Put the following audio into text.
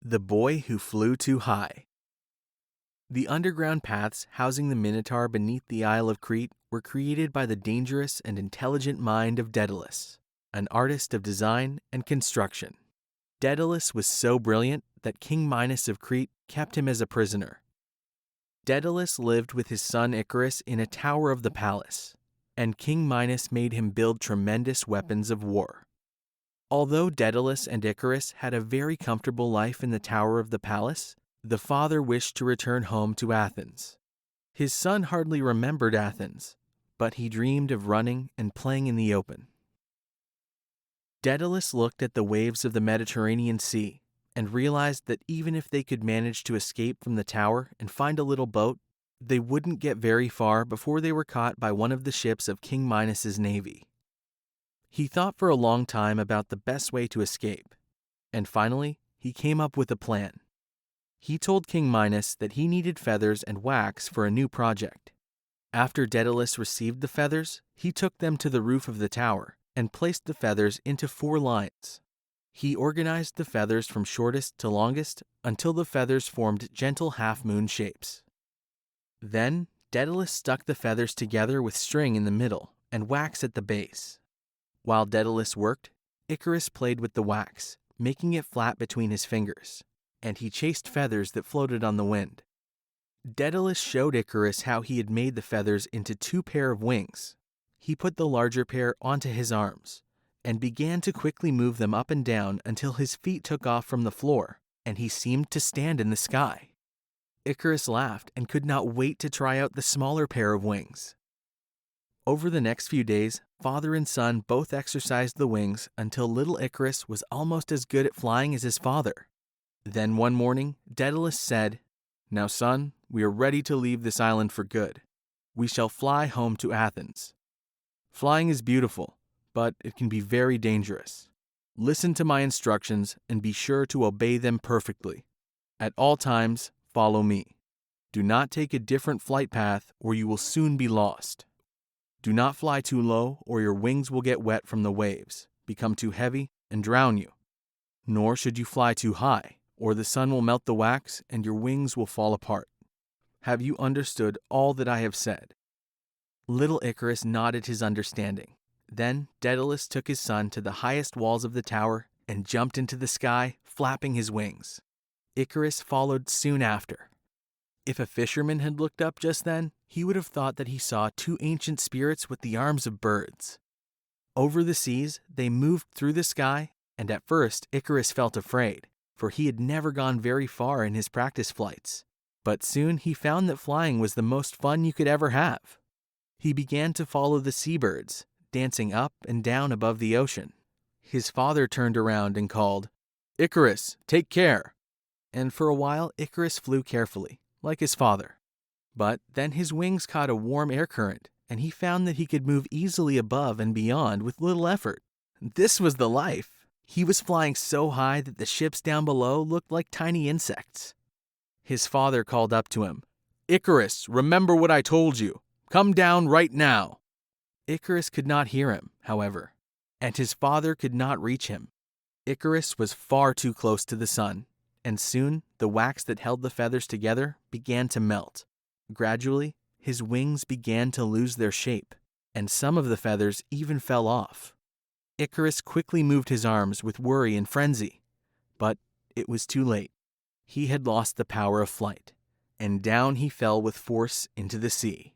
The Boy Who Flew Too High. The underground paths housing the Minotaur beneath the Isle of Crete were created by the dangerous and intelligent mind of Daedalus, an artist of design and construction. Daedalus was so brilliant that King Minos of Crete kept him as a prisoner. Daedalus lived with his son Icarus in a tower of the palace, and King Minos made him build tremendous weapons of war. Although Daedalus and Icarus had a very comfortable life in the tower of the palace, the father wished to return home to Athens. His son hardly remembered Athens, but he dreamed of running and playing in the open. Daedalus looked at the waves of the Mediterranean Sea and realized that even if they could manage to escape from the tower and find a little boat, they wouldn't get very far before they were caught by one of the ships of King Minos's navy. He thought for a long time about the best way to escape, and finally he came up with a plan. He told King Minos that he needed feathers and wax for a new project. After Daedalus received the feathers, he took them to the roof of the tower and placed the feathers into 4 lines. He organized the feathers from shortest to longest until the feathers formed gentle half-moon shapes. Then Daedalus stuck the feathers together with string in the middle and wax at the base. While Daedalus worked, Icarus played with the wax, making it flat between his fingers, and he chased feathers that floated on the wind. Daedalus showed Icarus how he had made the feathers into 2 pairs of wings. He put the larger pair onto his arms, and began to quickly move them up and down until his feet took off from the floor, and he seemed to stand in the sky. Icarus laughed and could not wait to try out the smaller pair of wings. Over the next few days, father and son both exercised the wings until little Icarus was almost as good at flying as his father. Then one morning, Daedalus said, "Now, son, we are ready to leave this island for good. We shall fly home to Athens. Flying is beautiful, but it can be very dangerous. Listen to my instructions and be sure to obey them perfectly. At all times, follow me. Do not take a different flight path or you will soon be lost. Do not fly too low or your wings will get wet from the waves, become too heavy, and drown you. Nor should you fly too high, or the sun will melt the wax and your wings will fall apart. Have you understood all that I have said?" Little Icarus nodded his understanding. Then Daedalus took his son to the highest walls of the tower and jumped into the sky, flapping his wings. Icarus followed soon after. If a fisherman had looked up just then, he would have thought that he saw 2 ancient spirits with the arms of birds. Over the seas, they moved through the sky, and at first Icarus felt afraid, for he had never gone very far in his practice flights. But soon he found that flying was the most fun you could ever have. He began to follow the seabirds, dancing up and down above the ocean. His father turned around and called, "Icarus, take care!" And for a while Icarus flew carefully, like his father. But then his wings caught a warm air current, and he found that he could move easily above and beyond with little effort. This was the life. He was flying so high that the ships down below looked like tiny insects. His father called up to him, "Icarus, remember what I told you. Come down right now." Icarus could not hear him, however, and his father could not reach him. Icarus was far too close to the sun, and soon the wax that held the feathers together began to melt. Gradually, his wings began to lose their shape, and some of the feathers even fell off. Icarus quickly moved his arms with worry and frenzy, but it was too late. He had lost the power of flight, and down he fell with force into the sea.